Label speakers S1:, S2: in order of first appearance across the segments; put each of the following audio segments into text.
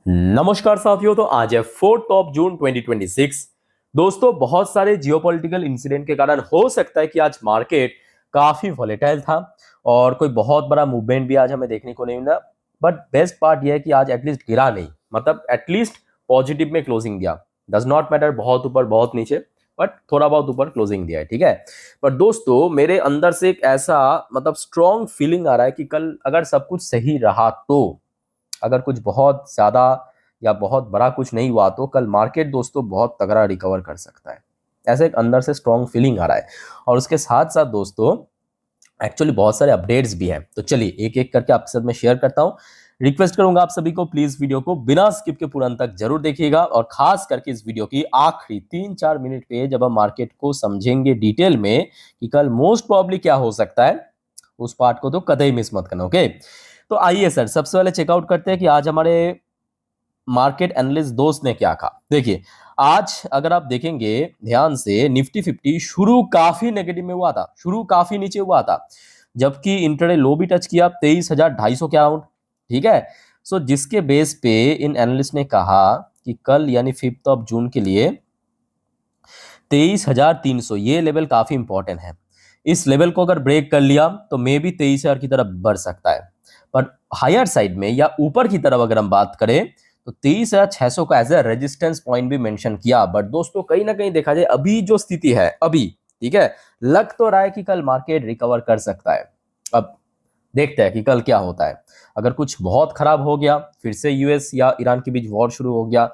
S1: नमस्कार साथियों। तो आज है 4 जून 2026। दोस्तों, बहुत सारे जियोपॉलिटिकल इंसिडेंट के कारण हो सकता है कि आज मार्केट काफी वॉलेटाइल था और कोई बहुत बड़ा मूवमेंट भी आज हमें देखने को नहीं मिला। बट बेस्ट पार्ट यह है कि आज एटलीस्ट गिरा नहीं, मतलब एटलीस्ट पॉजिटिव में क्लोजिंग दिया। डज नॉट मैटर बहुत ऊपर बहुत नीचे, बट थोड़ा बहुत ऊपर क्लोजिंग दिया है, ठीक है। पर दोस्तों, मेरे अंदर से एक ऐसा मतलब स्ट्रॉन्ग फीलिंग आ रहा है कि कल अगर सब कुछ सही रहा तो, अगर कुछ बहुत ज्यादा या बहुत बड़ा कुछ नहीं हुआ तो कल मार्केट दोस्तों बहुत तगड़ा रिकवर कर सकता है। ऐसे एक अंदर से स्ट्रॉन्ग फीलिंग आ रहा है। और उसके साथ साथ दोस्तों, एक्चुअली बहुत सारे अपडेट्स भी हैं, तो चलिए एक एक करके आपके साथ मैं शेयर करता हूं। रिक्वेस्ट करूंगा आप सभी को, प्लीज वीडियो को बिना स्किप के पूरा अंत तक जरूर देखिएगा, और खास करके इस वीडियो की आखिरी 3-4 मिनट पे जब हम मार्केट को समझेंगे डिटेल में कि कल मोस्ट प्रॉब्ली क्या हो सकता है, उस पार्ट को तो कतई मिस मत करना। ओके, तो आइए सर, सबसे पहले चेकआउट करते हैं कि आज हमारे मार्केट एनालिस्ट दोस्त ने क्या कहा। देखिए, आज अगर आप देखेंगे ध्यान से, निफ्टी 50 शुरू काफी नेगेटिव में हुआ था, शुरू काफी नीचे हुआ था, जबकि इंट्राडे लो भी टच किया 23,250 के अराउंड, ठीक है। सो जिसके बेस पे इन एनालिस्ट ने कहा कि कल यानी 5 जून के लिए 23,300 ये लेवल काफी इंपॉर्टेंट है। इस लेवल को अगर ब्रेक कर लिया तो मे भी 23,000 की तरफ बढ़ सकता है। पर हायर साइड में या ऊपर की तरफ अगर हम बात करें तो 23,600 का एज ए रेजिस्टेंस पॉइंट भी मेंशन किया। बट दोस्तों, कहीं ना कहीं देखा जाए अभी जो स्थिति है अभी, ठीक है, लग तो रहा है कि कल मार्केट रिकवर कर सकता है। अब देखते हैं कि कल क्या होता है। अगर कुछ बहुत खराब हो गया, फिर से यूएस या ईरान के बीच वॉर शुरू हो गया,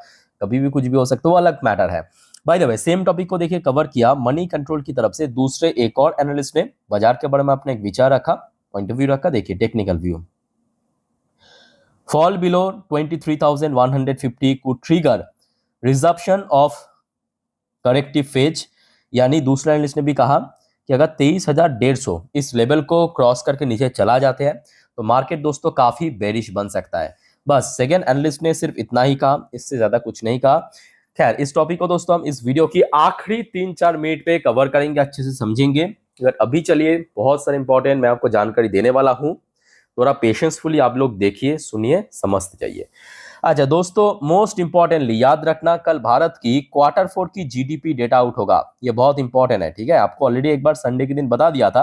S1: कभी भी कुछ भी हो सकता है, वो अलग मैटर है। By the way, same topic को देखिए कवर किया मनी कंट्रोल की तरफ से दूसरे एक और एनालिस्ट ने बाजार के बारे में अपने एक विचार रखा, पॉइंट ऑफ व्यू रखा। देखिए technical view, fall below 23,150 could trigger resumption of corrective phase। यानी दूसरा एनालिस्ट ने भी कहा कि अगर 23,150 इस लेवल को क्रॉस करके नीचे चला जाते हैं तो मार्केट दोस्तों काफी बेरिश बन सकता है। बस सेकेंड एनालिस्ट ने सिर्फ इतना ही कहा, इससे ज्यादा कुछ नहीं कहा। खैर, इस टॉपिक को दोस्तों हम इस वीडियो की आखिरी 3-4 मिनट पे कवर करेंगे, अच्छे से समझेंगे। अगर अभी चलिए, बहुत सारे इंपॉर्टेंट मैं आपको जानकारी देने वाला हूं, थोड़ा पेशेंसफुली आप लोग देखिए, सुनिए, समझते जाइए। अच्छा दोस्तों, मोस्ट इंपॉर्टेंटली याद रखना, कल भारत की Q4 की जीडीपी डेटा आउट होगा। ये बहुत इंपॉर्टेंट है, ठीक है। आपको ऑलरेडी एक बार संडे के दिन बता दिया था,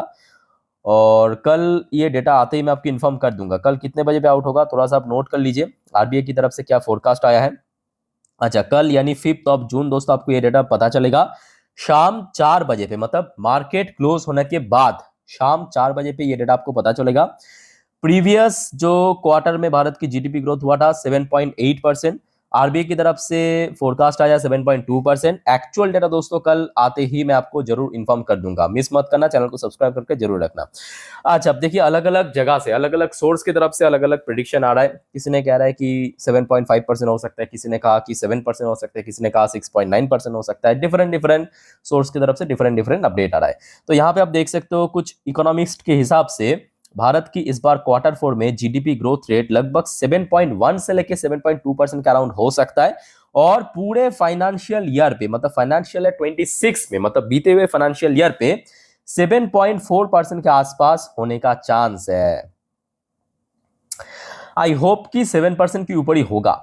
S1: और कल ये डेटा आते ही मैं आपको इन्फॉर्म कर दूंगा कल कितने बजे पे आउट होगा। थोड़ा सा आप नोट कर लीजिए आरबीआई की तरफ से क्या फोरकास्ट आया है। अच्छा, कल यानी 5 जून दोस्तों आपको ये डेटा पता चलेगा शाम 4 बजे पे, मतलब मार्केट क्लोज होने के बाद शाम 4 बजे पे ये डेटा आपको पता चलेगा। प्रीवियस जो क्वार्टर में भारत की जीडीपी ग्रोथ हुआ था 7.8%, आरबीआई की तरफ से फोरकास्ट आया 7.2%। एक्चुअल डेटा दोस्तों कल आते ही मैं आपको जरूर इन्फॉर्म कर दूंगा, मिस मत करना, चैनल को सब्सक्राइब करके जरूर रखना। अच्छा, अब देखिए, अलग अलग जगह से, अलग अलग सोर्स की तरफ से अलग अलग प्रिडिक्शन आ रहा है। किसी ने कह रहा है कि 7.5% हो सकता है, किसी ने कहा कि 7% हो सकता है, किसी ने कहा 6.9% हो सकता है। डिफरेंट डिफरेंट सोर्स की तरफ से डिफरेंट डिफरेंट अपडेट आ रहा है। तो यहाँ पे आप देख सकते हो, कुछ इकोनॉमिस्ट के हिसाब से भारत की इस बार Q4 में जीडीपी ग्रोथ रेट लगभग 7.1 से लेके 7.2% के अराउंड हो सकता है। और पूरे फाइनेंशियल ईयर पे, मतलब फाइनेंशियल ईयर 26 में, मतलब बीते हुए फाइनेंशियल ईयर पे 7.4% के आसपास होने का चांस है। आई होप कि 7% के ऊपर ही होगा।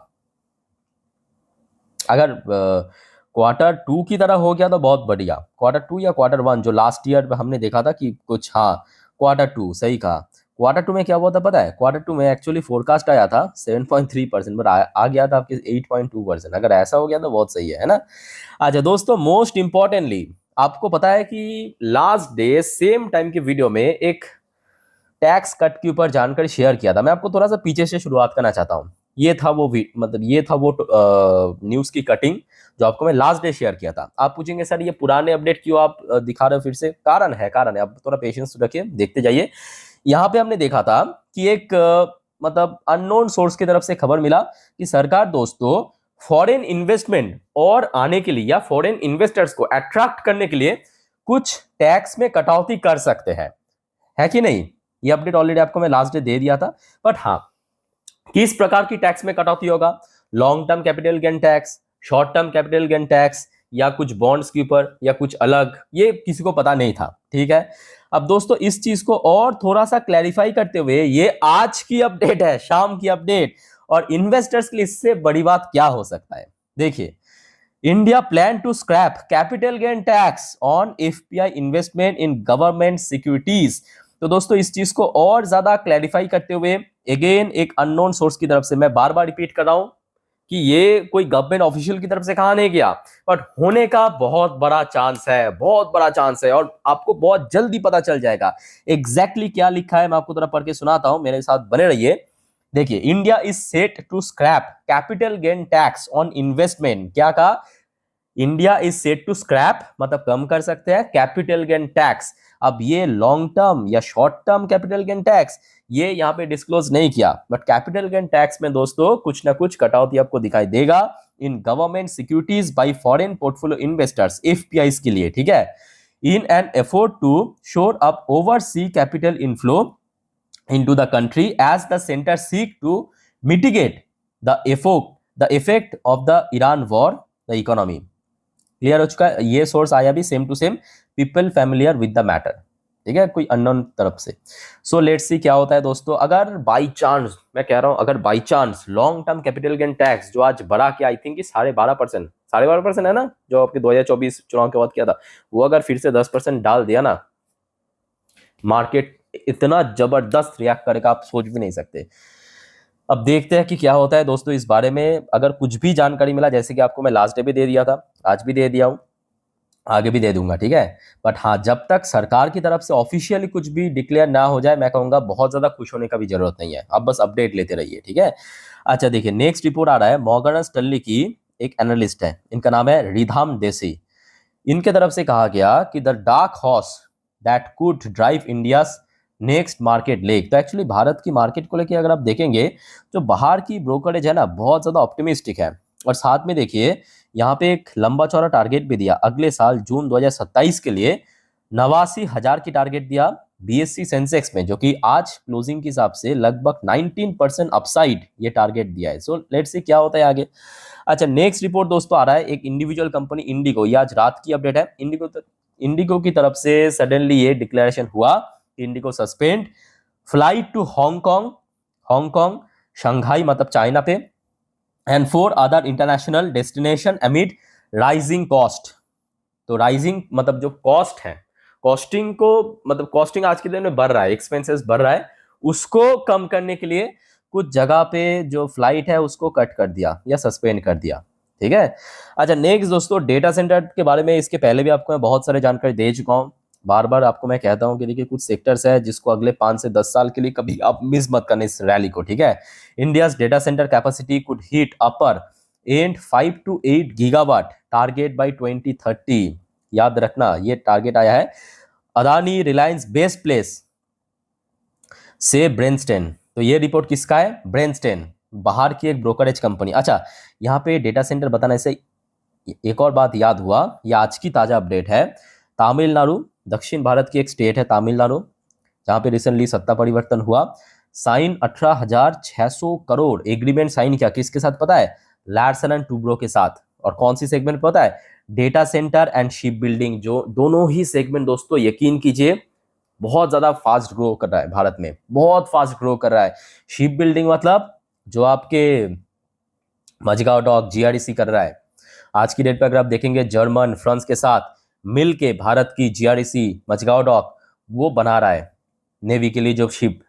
S1: अगर Q2 की तरह हो गया तो बहुत बढ़िया। Q2 या Q1 जो लास्ट ईयर में हमने देखा था कि कुछ, हाँ Q2 सही कहा। Q2 में क्या हुआ था पता है? Q2 में एक्चुअली फोरकास्ट आया था 7.3%, बट आ गया था आपके 8.2%। अगर ऐसा हो गया तो बहुत सही है ना। अच्छा दोस्तों, मोस्ट इंपॉर्टेंटली आपको पता है कि लास्ट डे सेम टाइम के वीडियो में एक टैक्स कट के ऊपर जानकारी शेयर किया था। मैं आपको थोड़ा सा पीछे से शुरुआत करना चाहता हूँ। ये था वो मतलब ये था वो न्यूज की कटिंग जो आपको मैं लास्ट डे शेयर किया था। आप पूछेंगे सर ये पुराने अपडेट क्यों आप दिखा रहे हो फिर से? कारण है, कारण है, आप थोड़ा पेशेंस रखिए, देखते जाइए। यहाँ पे हमने देखा था कि एक मतलब अननोन सोर्स की तरफ से खबर मिला कि सरकार दोस्तों फॉरेन इन्वेस्टमेंट और आने के लिए या फॉरेन इन्वेस्टर्स को अट्रैक्ट करने के लिए कुछ टैक्स में कटौती कर सकते हैं, है कि नहीं? ये अपडेट ऑलरेडी आपको मैं लास्ट डे दे दिया था। बट हाँ, किस प्रकार की टैक्स में कटौती होगा? Long term capital gain tax, short term capital gain tax, या कुछ बॉन्ड्स के ऊपर, या कुछ अलग, ये किसी को पता नहीं था, ठीक है। अब दोस्तों, इस चीज को और थोड़ा सा क्लैरिफाई करते हुए, ये आज की अपडेट है, शाम की अपडेट, और इन्वेस्टर्स के लिए इससे बड़ी बात क्या हो सकता है? देखिए, India plan to scrap capital gain tax on FPI investment in government securities. तो दोस्तों इस चीज को और ज्यादा क्लैरिफाई करते हुए अगेन एक अननोन सोर्स की तरफ से मैं बार बार रिपीट कर रहा हूं कि ये कोई गवर्नमेंट ऑफिशियल की तरफ से कहा नहीं गया, बट होने का बहुत बड़ा चांस है, बहुत बड़ा चांस है, और आपको बहुत जल्दी पता चल जाएगा एग्जैक्टली क्या लिखा है। मैं आपको थोड़ा पढ़ के सुनाता हूं, मेरे साथ बने रहिए। देखिए, India is set to scrap capital gain tax on investment. क्या कहा? India is set to scrap मतलब कम कर सकते हैं कैपिटल गेन टैक्स। अब ये लॉन्ग टर्म या short term capital gain tax ये यहाँ पे डिस्क्लोज नहीं किया, बट कैपिटल गेन टैक्स में दोस्तों कुछ ना कुछ कटौती आपको दिखाई देगा in government securities by foreign portfolio investors, FPIs के लिए, ठीक है, in an effort to shore up oversea capital inflow into the country as the center seek to mitigate the effect of the Iran war the economy। Clear हो चुका है? ये source आया भी same to same, people familiar with the matter, ठीक है, कोई unknown तरफ से। सो लेट्स सी क्या होता है दोस्तों। अगर बाई चांस, मैं कह रहा हूं अगर by chance long term capital gain tax जो आज बढ़ा के आई थिंक 12.5% है ना, जो आपके 2024 चुनाव के बाद किया था, वो अगर फिर से 10% डाल दिया ना, मार्केट इतना जबरदस्त रिएक्ट करेगा आप सोच भी नहीं सकते। अब देखते हैं कि क्या होता है दोस्तों इस बारे में। अगर कुछ भी जानकारी मिला, जैसे कि आपको मैं लास्ट डे भी दे दिया था, आज भी दे दिया हूं, आगे भी दे दूंगा, ठीक है, बट हाँ, जब तक सरकार की तरफ से ऑफिशियली कुछ भी डिक्लेयर ना हो जाए, मैं कहूंगा बहुत ज्यादा खुश होने का भी जरूरत नहीं है, आप बस अपडेट लेते रहिए, ठीक है। अच्छा देखिए, नेक्स्ट रिपोर्ट आ रहा है मॉर्गन स्टैनली की, एक एनालिस्ट है, इनका नाम है रिधाम देसी। इनके तरफ से कहा गया कि the dark horse that could drive India's next market leg. तो एक्चुअली भारत की मार्केट को लेकर अगर आप देखेंगे तो बाहर की ब्रोकरेज है ना बहुत ज्यादा ऑप्टिमिस्टिक है, और साथ में देखिए यहाँ पे एक लंबा चौड़ा टारगेट भी दिया अगले साल जून 2027 के लिए 89,000 की टारगेट दिया बीएससी सेंसेक्स में, जो कि आज क्लोजिंग के हिसाब से लगभग 19% अपसाइड ये टारगेट दिया है। सो लेट्स सी क्या होता है आगे। अच्छा, नेक्स्ट रिपोर्ट दोस्तों आ रहा है एक इंडिविजुअल कंपनी इंडिगो, ये आज रात की अपडेट है। इंडिगो की तरफ से सडनली ये डिक्लेरेशन हुआ, IndiGo suspend flight to Hong Kong, Shanghai मतलब चाइना पे, and 4 other international destination amid rising cost. तो राइजिंग मतलब जो कॉस्ट है, कॉस्टिंग को मतलब कॉस्टिंग आज के दिन में बढ़ रहा है, एक्सपेंसेस बढ़ रहा है, उसको कम करने के लिए कुछ जगह पे जो फ्लाइट है उसको कट कर दिया या सस्पेंड कर दिया, ठीक है। अच्छा, नेक्स्ट दोस्तों डेटा सेंटर के बारे में इसके पहले भी आपको मैं बहुत सारे जानकारी दे चुका हूँ, बार बार आपको मैं कहता हूं कि देखिए कुछ सेक्टर्स है जिसको अगले 5 से 10 साल के लिए कभी आप मिस मत करना इस रैली को, ठीक है। India's data centre capacity could hit upper end 5 to 8 gigawatt target by 2030। याद रखना ये टारगेट आया है अदानी रिलायंस बेस्ट प्लेस से ब्रेनस्टेन। तो ये रिपोर्ट किसका है? ब्रेनस्टेन, बाहर की एक ब्रोकरेज कंपनी। अच्छा, यहाँ पे डेटा सेंटर बताने से एक और बात याद हुआ, ये आज की ताजा अपडेट है। तमिलनाडु, दक्षिण भारत की एक स्टेट है तमिलनाडु, जहां पे रिसेंटली सत्ता परिवर्तन हुआ, साइन 18,600 करोड़ एग्रीमेंट साइन किया, किसके साथ पता है? लार्सन एंड टूब्रो के साथ। और कौन सी सेगमेंट पता है? Data centre and ship building, जो दोनों ही सेगमेंट दोस्तों यकीन कीजिए बहुत ज्यादा फास्ट ग्रो कर रहा है भारत में, बहुत फास्ट ग्रो कर रहा है। शिप बिल्डिंग मतलब जो आपके मझगांव डॉक जीआरडीसी कर रहा है, आज की डेट पर अगर आप देखेंगे जर्मन फ्रांस के साथ मिल के भारत की जीआरडीसी मझगांव डॉक वो बना रहा है नेवी के लिए जो शिप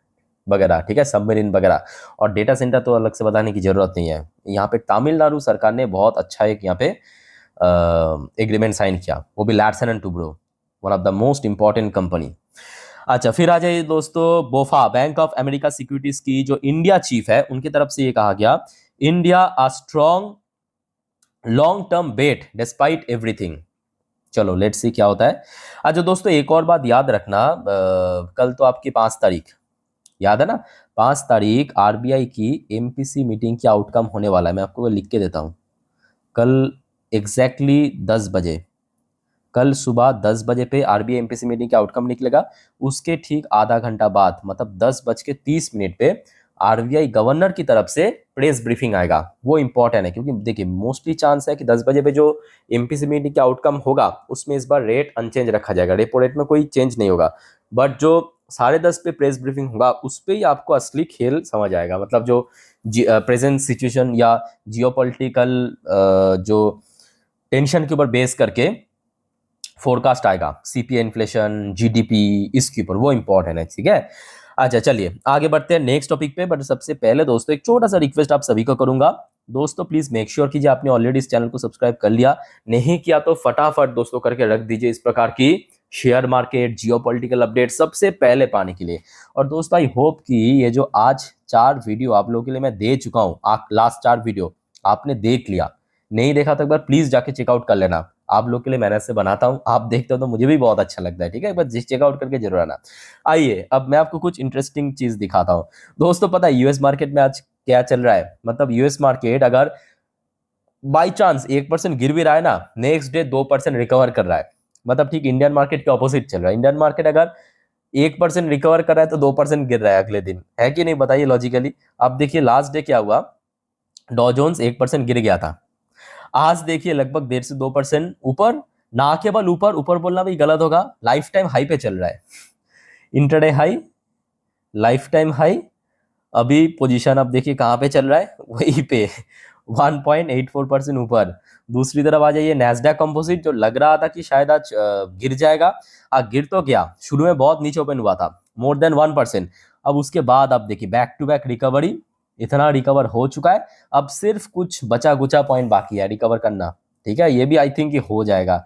S1: वगैरह, ठीक है, सबमरीन वगैरह। और डेटा सेंटर तो अलग से बताने की जरूरत नहीं है। यहाँ पे तमिलनाडु सरकार ने बहुत अच्छा एक यहाँ पे एग्रीमेंट साइन किया, वो भी Larsen and Toubro, one of the most important company. अच्छा, फिर आ जाइए दोस्तों बोफा, बैंक ऑफ अमेरिका सिक्योरिटीज की जो इंडिया चीफ है, उनकी तरफ से ये कहा गया India a strong long term bet despite everything. चलो लेट्स सी क्या होता है। अच्छा दोस्तों, एक और बात याद रखना, कल तो आपकी 5 तारीख याद है ना, 5 तारीख आरबीआई की एमपीसी मीटिंग की आउटकम होने वाला है। मैं आपको लिख के देता हूं, कल एग्जैक्टली 10 बजे, कल सुबह 10 बजे पे आरबीआई एमपीसी मीटिंग का आउटकम निकलेगा। उसके ठीक आधा घंटा बाद मतलब 10:30 पे आरबीआई गवर्नर की तरफ से प्रेस ब्रीफिंग आएगा। वो इंपॉर्टेंट है क्योंकि देखिए मोस्टली चांस है कि 10 बजे पे जो एमपीसी मीटिंग का आउटकम होगा उसमें इस बार रेट अनचेंज रखा जाएगा, रेपो रेट में कोई चेंज नहीं होगा, बट जो 10:30 पे प्रेस ब्रीफिंग होगा, उस पे ही आपको असली खेल समझ आएगा। मतलब जो प्रेजेंट सिचुएशन या जियोपॉलिटिकल जो टेंशन के ऊपर बेस करके फोरकास्ट आएगा, सीपीआई, इन्फ्लेशन, जीडीपी, इसके ऊपर, वो इंपॉर्टेंट है, ठीक है। अच्छा चलिए आगे बढ़ते हैं नेक्स्ट टॉपिक पे। बट सबसे पहले दोस्तों एक छोटा सा रिक्वेस्ट आप सभी को करूंगा, दोस्तों प्लीज मेक श्योर कीजिए आपने ऑलरेडी इस चैनल को सब्सक्राइब कर लिया, नहीं किया तो फटाफट दोस्तों करके रख दीजिए इस प्रकार की शेयर मार्केट, जियोपॉलिटिकल अपडेट सबसे पहले पाने के लिए। और दोस्तों आई होप कि ये जो आज 4 वीडियो आप लोगों के लिए मैं दे चुका हूं, आप लास्ट 4 वीडियो आपने देख लिया, नहीं देखा तो एक बार प्लीज जाके चेकआउट कर लेना। आप लोग के लिए मेहनत से बनाता हूं, आप देखते हो तो मुझे भी बहुत अच्छा लगता है, ठीक है। एक बार चेकआउट करके जरूर आना। आइए अब मैं आपको कुछ इंटरेस्टिंग चीज दिखाता हूं। दोस्तों पता है यूएस मार्केट में आज क्या चल रहा है? मतलब यूएस मार्केट अगर बाई चांस 1% गिर भी रहा है ना, नेक्स्ट डे 2% रिकवर कर रहा है। मतलब ठीक इंडियन मार्केट के ऑपोजिट चल रहा है। इंडियन मार्केट अगर 1% रिकवर कर रहा है तो 2% गिर रहा है अगले दिन, है कि नहीं बताइए लॉजिकली। अब देखिए लास्ट डे क्या हुआ, डॉ जोन्स 1% गिर गया था, आज देखिए लगभग 1.5 से 2% ऊपर, ना केवल ऊपर, ऊपर बोलना भी गलत होगा, लाइफ टाइम हाई पे चल रहा है। Intraday high, life time high. अभी पोजीशन अब देखिए कहाँ पे चल रहा है, वहीं पे 1.84% ऊपर। दूसरी तरफ आ जाइए नैस्डैक कंपोजिट, जो लग रहा था कि शायद आज गिर जाएगा, गिर तो गया, शुरू में बहुत नीचे ओपन हुआ था, मोर देन 1%। अब उसके बाद अब देखिए बैक टू बैक रिकवरी, इतना रिकवर हो चुका है, अब सिर्फ कुछ बचा गुचा पॉइंट बाकी है रिकवर करना, ठीक है। ये भी आई थिंक हो जाएगा।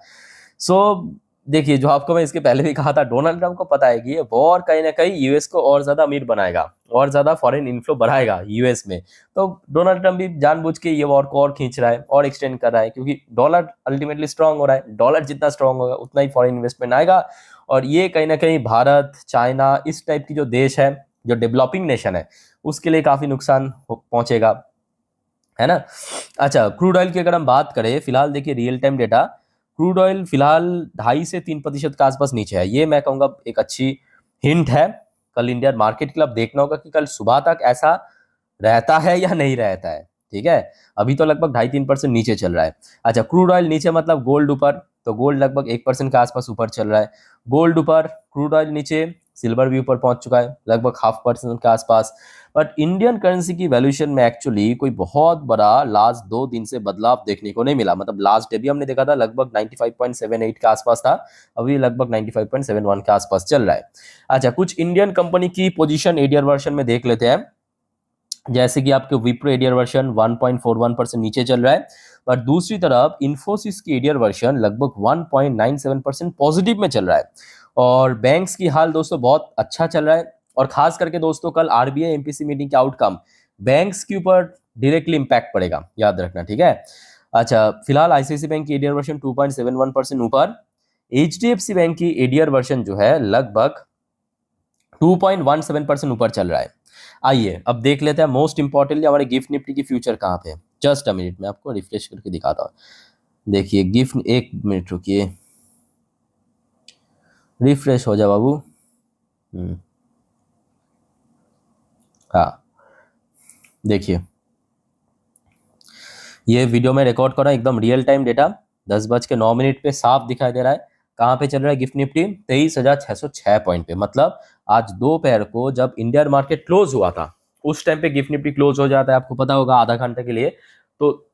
S1: सो देखिए जो आपको मैं इसके पहले भी कहा था, डोनाल्ड ट्रम्प को पता है कि ये वॉर कहीं ना कहीं यूएस को और ज्यादा अमीर बनाएगा, और ज्यादा फॉरेन इन्फ्लो बढ़ाएगा यूएस में। तो डोनाल्ड ट्रम्प भी जानबूझ के ये वॉर को और खींच रहा है और एक्सटेंड कर रहा है, क्योंकि डॉलर अल्टीमेटली स्ट्रांग हो रहा है, डॉलर जितना स्ट्रांग होगा उतना ही फॉरेन इन्वेस्टमेंट आएगा। और ये कहीं ना कहीं भारत, चाइना, इस टाइप की जो देश है, जो डेवलपिंग नेशन है, उसके लिए काफी नुकसान पहुंचेगा, है ना। अच्छा क्रूड ऑयल की अगर हम बात करें, फिलहाल देखिए real time data, crude oil फिलहाल 2.5 से 3% के आसपास नीचे है। ये मैं कहूंगा एक अच्छी हिंट है कल इंडियन मार्केट के लिए। अब देखना होगा कि कल सुबह तक ऐसा रहता है या नहीं रहता है, ठीक है। अभी तो लगभग 2.5-3% नीचे चल रहा है। अच्छा क्रूड ऑयल नीचे मतलब गोल्ड ऊपर, तो गोल्ड लगभग 1% के आसपास ऊपर चल रहा है। गोल्ड ऊपर, क्रूड ऑयल नीचे, सिल्वर भी ऊपर पहुंच चुका है लगभग 0.5% के आसपास। बट इंडियन करेंसी की वैल्यूएशन में एक्चुअली कोई बहुत बड़ा लास्ट 2 दिन से बदलाव देखने को नहीं मिला। मतलब लास्ट डे भी हमने देखा था लगभग 95.78 के आसपास था, अभी लगभग 95.71 के आसपास चल रहा है। अच्छा कुछ इंडियन कंपनी की पोजीशन एडीआर वर्जन में देख लेते हैं। जैसे कि आपके विप्रो एडीआर वर्जन 1.41% नीचे चल रहा है, पर दूसरी तरफ इन्फोसिस की एडीआर वर्जन लगभग 1.97% पॉजिटिव में चल रहा है। और बैंक्स की हाल दोस्तों बहुत अच्छा चल रहा है, और खास करके दोस्तों कल आरबीआई एमपीसी मीटिंग के आउटकम बैंक्स के ऊपर डायरेक्टली इंपैक्ट पड़ेगा, याद रखना, ठीक है। अच्छा फिलहाल आईसीआईसीआई बैंक की एडीआर वर्जन 2.71% ऊपर, एचडीएफसी बैंक की एडीआर वर्जन जो है लगभग 2.17% ऊपर चल रहा है। आइए अब देख लेते हैं मोस्ट इंपॉर्टेंटली हमारे गिफ्ट निफ्टी की फ्यूचर कहाँ पे है। जस्ट अ मिनट में आपको रिफ्रेश करके दिखाता हूँ। देखिए गिफ्ट, एक मिनट रुकिए, रिफ्रेश हो जा बाबू। हाँ देखिए ये वीडियो में रिकॉर्ड कर रहा हूँ, एकदम रियल टाइम डेटा 10:09 पे साफ दिखाई दे रहा है। कहाँ पे चल रहा है गिफ्ट निफ्टी? 23,606 पॉइंट पे। मतलब आज दोपहर को जब इंडियन मार्केट क्लोज हुआ था, उस टाइम पे गिफ्ट निफ्टी क्लोज हो जाता है, आपको पता होगा, आधा घंटे के लिए। तो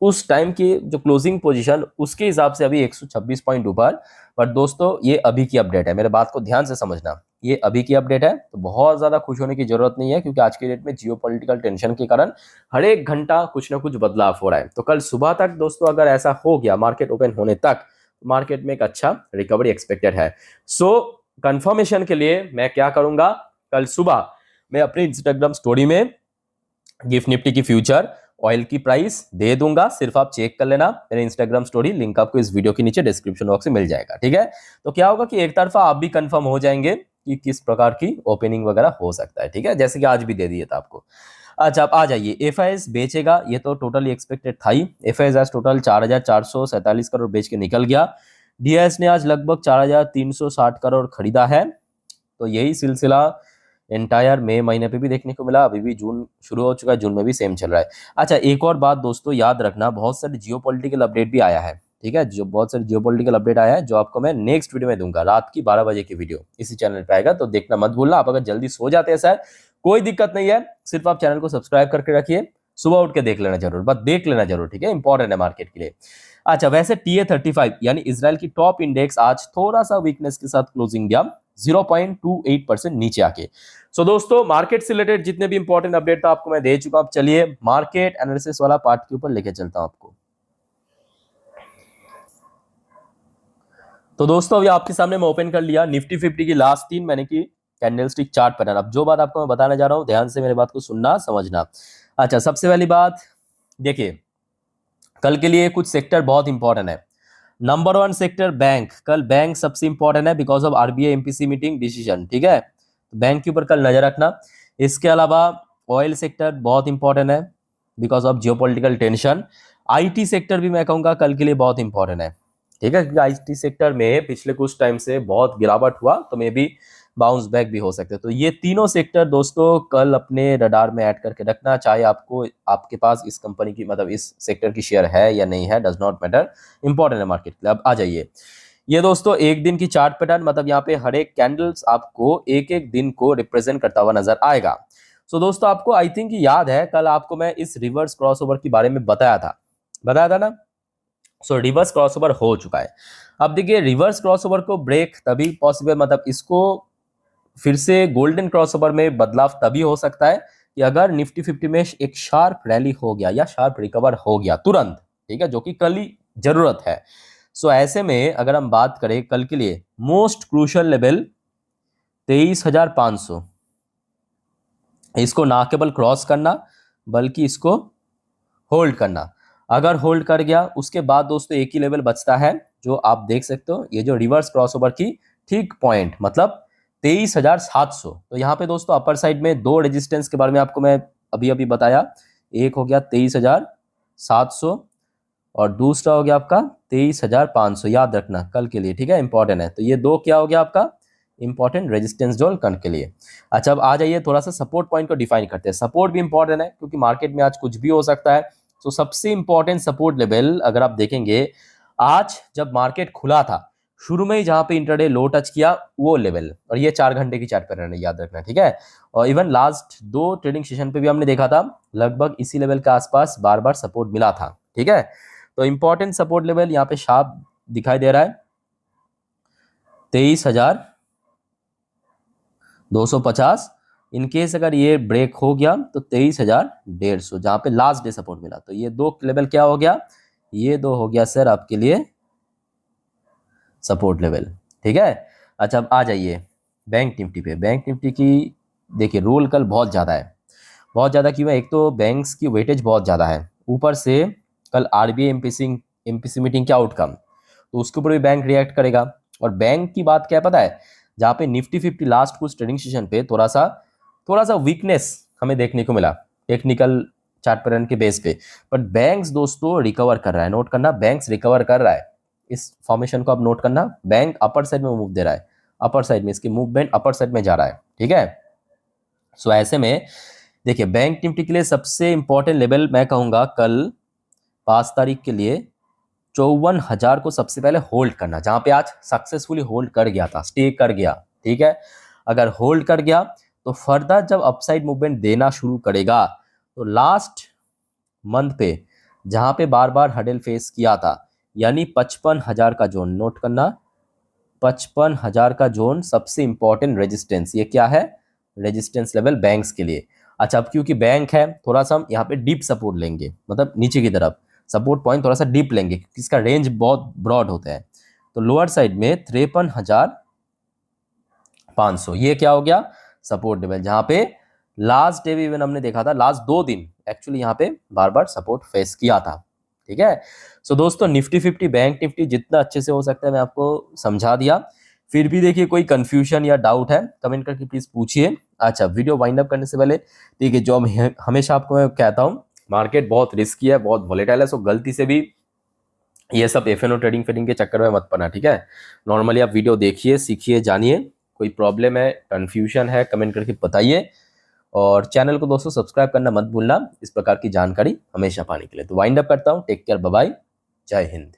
S1: उस टाइम की जो क्लोजिंग पोजीशन उसके हिसाब से अभी 126 पॉइंट ऊपर। बट दोस्तों ये अभी की अपडेट है, मेरे बात को ध्यान से समझना, ये अभी की अपडेट है, तो बहुत ज्यादा खुश होने की जरूरत नहीं है, क्योंकि आज के डेट में जियोपॉलिटिकल टेंशन के कारण हर एक घंटा कुछ ना कुछ बदलाव हो रहा है। तो कल सुबह तक दोस्तों अगर ऐसा हो गया मार्केट ओपन होने तक, मार्केट में एक अच्छा रिकवरी एक्सपेक्टेड है। सो कंफर्मेशन के लिए मैं क्या करूंगा, कल सुबह मैं अपनी इंस्टाग्राम स्टोरी में गिफ्ट निफ्टी की फ्यूचर ऑयल की प्राइस दे दूंगा, सिर्फ आप चेक कर लेना। मेरे इंस्टाग्राम स्टोरी लिंक आपको इस वीडियो के नीचे डिस्क्रिप्शन बॉक्स में मिल जाएगा, ठीक है। तो क्या होगा कि एक तरफा आप भी कंफर्म हो जाएंगे कि किस प्रकार की ओपनिंग वगैरह हो सकता है, ठीक है, जैसे कि आज भी दे दिया था आपको। अच्छा आप आ जाइए, एफआईएस बेचेगा, ये तो टोटली एक्सपेक्टेड था ही। एफआईएस आज टोटल 4,447 करोड़ बेच के निकल गया। डीआईएस ने आज लगभग 4,360 करोड़ खरीदा है। तो यही सिलसिला एंटायर मई महीने पे भी देखने को मिला, अभी भी जून शुरू हो चुका है, जून में भी सेम चल रहा है। अच्छा एक और बात दोस्तों याद रखना, बहुत सारे जियोपॉलिटिकल अपडेट भी आया है, ठीक है, जो बहुत सारे जियोपॉलिटिकल अपडेट आया है जो आपको मैं नेक्स्ट वीडियो में दूंगा, रात की 12 बजे की वीडियो इसी चैनल पे आएगा, तो देखना मत भूलना। आप अगर जल्दी सो जाते हैं सर, कोई दिक्कत नहीं है, सिर्फ आप चैनल को सब्सक्राइब करके रखिए, सुबह उठ के देख लेना जरूर, बस देख लेना जरूर, ठीक है, इंपॉर्टेंट है मार्केट के लिए। अच्छा, वैसे TA35 यानी इजराइल की टॉप इंडेक्स आज थोड़ा सा वीकनेस के साथ क्लोजिंग दिया, 0.28% नीचे आके। सो दोस्तों, मार्केट से रिलेटेड जितने भी इंपॉर्टेंट अपडेट था आपको मैं दे चुका हूं। अब चलिए मार्केट एनालिसिस वाला पार्ट के ऊपर लेके चलता हूं आपको। तो दोस्तों, अभी आपके सामने मैं ओपन कर लिया निफ्टी 50 की लास्ट 3 महीने की कैंडलस्टिक चार्ट पैटर्न। अब जो बात आपको मैं बताने जा रहा हूं, ध्यान से मेरे बात को सुनना समझना। अच्छा, सबसे पहली बात देखिए, कल के लिए कुछ सेक्टर बहुत इंपॉर्टेंट है। नंबर 1 सेक्टर बैंक, कल बैंक सबसे इंपॉर्टेंट है because of RBI MPC meeting decision, ठीक है, तो बैंक के ऊपर कल नजर रखना। इसके अलावा ऑयल सेक्टर बहुत इंपॉर्टेंट है because of geopolitical tension. IT sector भी मैं कहूंगा कल के लिए बहुत इंपॉर्टेंट है, ठीक है, क्योंकि आईटी सेक्टर में पिछले कुछ टाइम से बहुत गिरावट हुआ, तो मे बी बाउंस बैक भी हो सकते हैं। तो ये तीनों सेक्टर दोस्तों कल अपने रडार में ऐड करके रखना, चाहे आपको आपके पास इस कंपनी की मतलब इस सेक्टर की शेयर है या नहीं है, डज नॉट मैटर, इंपॉर्टेंट है मार्केट के लिए। अब आ जाइए, ये दोस्तों एक दिन की चार्ट पैटर्न, मतलब यहाँ पे हर एक कैंडल्स आपको एक एक दिन को रिप्रेजेंट करता हुआ नजर आएगा। सो दोस्तों, आपको आई थिंक याद है कल आपको मैं इस रिवर्स क्रॉसओवर के बारे में बताया था ना। सो रिवर्स क्रॉसओवर हो चुका है। अब देखिए, रिवर्स क्रॉसओवर को ब्रेक तभी पॉसिबल, मतलब इसको फिर से गोल्डन क्रॉसओवर में बदलाव तभी हो सकता है कि अगर निफ्टी 50 में एक शार्प रैली हो गया या शार्प रिकवर हो गया तुरंत, ठीक है, जो कि कल ही जरूरत है। सो ऐसे में अगर हम बात करें कल के लिए मोस्ट क्रूशियल लेवल 23,500, इसको ना केवल क्रॉस करना बल्कि इसको होल्ड करना। अगर होल्ड कर गया उसके बाद दोस्तों एक ही लेवल बचता है जो आप देख सकते हो, ये जो रिवर्स क्रॉसओवर की ठीक पॉइंट, मतलब 23,700। तो यहाँ पे दोस्तों अपर साइड में दो रेजिस्टेंस के बारे में आपको मैं अभी अभी बताया, एक हो गया 23,700 और दूसरा हो गया आपका 23,500, याद रखना कल के लिए, ठीक है, इंपॉर्टेंट है। तो ये दो क्या हो गया आपका इंपॉर्टेंट रेजिस्टेंस जोन कल के लिए। अच्छा, अब आ जाइए थोड़ा सा सपोर्ट पॉइंट को डिफाइन करते हैं। सपोर्ट भी इंपॉर्टेंट है क्योंकि मार्केट में आज कुछ भी हो सकता है। तो सबसे इंपॉर्टेंट सपोर्ट लेवल अगर आप देखेंगे, आज जब मार्केट खुला था शुरू में ही जहां पे इंटरडे लो टच किया वो लेवल, और ये 4 घंटे की चार्ट पैटर्न है, याद रखना, ठीक है। और इवन लास्ट 2 ट्रेडिंग सेशन पे भी हमने देखा था लगभग इसी लेवल के आसपास बार बार सपोर्ट मिला था, ठीक है। तो इंपॉर्टेंट सपोर्ट लेवल यहाँ पे शार्प दिखाई दे रहा है 23,250। इनकेस अगर ये ब्रेक हो गया तो 23,150 जहां पे लास्ट डे सपोर्ट मिला। तो ये दो लेवल क्या हो गया, ये दो हो गया सर आपके लिए सपोर्ट लेवल, ठीक है। अच्छा, अब आ जाइए बैंक निफ्टी पे। बैंक निफ्टी की देखिए रोल कल बहुत ज़्यादा है, बहुत ज़्यादा क्यों है, एक तो बैंक्स की वेटेज बहुत ज़्यादा है, ऊपर से कल आरबीआई एमपीसी मीटिंग क्या आउटकम, तो उसके ऊपर भी बैंक रिएक्ट करेगा। और बैंक की बात क्या है पता है, जहाँ पे निफ्टी 50 लास्ट कुछ ट्रेडिंग सेशन पे थोड़ा सा वीकनेस हमें देखने को मिला टेक्निकल चार्ट पैटर्न के बेस पे, बट बैंक्स दोस्तों रिकवर कर रहा है, नोट करना, बैंक्स रिकवर कर रहा है। इस फॉर्मेशन को आप नोट करना, बैंक अपर साइड में मूव दे रहा है, अपर साइड में इसकी मूवमेंट अपर साइड में जा रहा है, ठीक है। सो ऐसे में देखिए बैंक निफ्टी के लिए सबसे इंपॉर्टेंट लेवल मैं कहूंगा कल 5 तारीख के लिए 54,000 को सबसे पहले होल्ड करना, जहां पे आज सक्सेसफुली होल्ड कर गया था, स्टे कर गया, ठीक है। अगर होल्ड कर गया तो फर्दर जब अपसाइड मूवमेंट देना शुरू करेगा तो लास्ट मंथ पे जहां पे बार बार हडल फेस किया था, यानी 55,000 का जोन, नोट करना, 55,000 का जोन सबसे इंपॉर्टेंट रेजिस्टेंस, ये क्या है रेजिस्टेंस लेवल बैंक्स के लिए। अच्छा, अब क्योंकि बैंक है थोड़ा सा हम यहाँ पे डीप सपोर्ट लेंगे, मतलब नीचे की तरफ सपोर्ट पॉइंट थोड़ा सा डीप लेंगे क्योंकि इसका रेंज बहुत ब्रॉड होता है। तो लोअर साइड में 53,500 ये क्या हो गया सपोर्ट लेवल, जहां पे लास्ट डे भी इवन हमने देखा था, लास्ट 2 दिन एक्चुअली यहाँ पे बार बार सपोर्ट फेस किया था, ठीक है। सो दोस्तों निफ्टी 50 बैंक निफ्टी जितना अच्छे से हो सकता है मैं आपको समझा दिया। फिर भी देखिए कोई कंफ्यूजन या डाउट है कमेंट करके प्लीज पूछिए। अच्छा, वीडियो वाइंड अप करने से पहले ठीक है, जो हमेशा आपको मैं कहता हूँ मार्केट बहुत रिस्की है, बहुत वॉलेटाइल है, सो गलती से भी ये सब एफएनओ ट्रेडिंग फेडिंग के चक्कर में मत पड़ना, ठीक है। नॉर्मली आप वीडियो देखिए, सीखिए, जानिए, कोई प्रॉब्लम है कंफ्यूजन है कमेंट करके बताइए, और चैनल को दोस्तों सब्सक्राइब करना मत भूलना इस प्रकार की जानकारी हमेशा पाने के लिए। तो वाइंड अप करता हूँ, टेक केयर, बाय बाय, जय हिंद।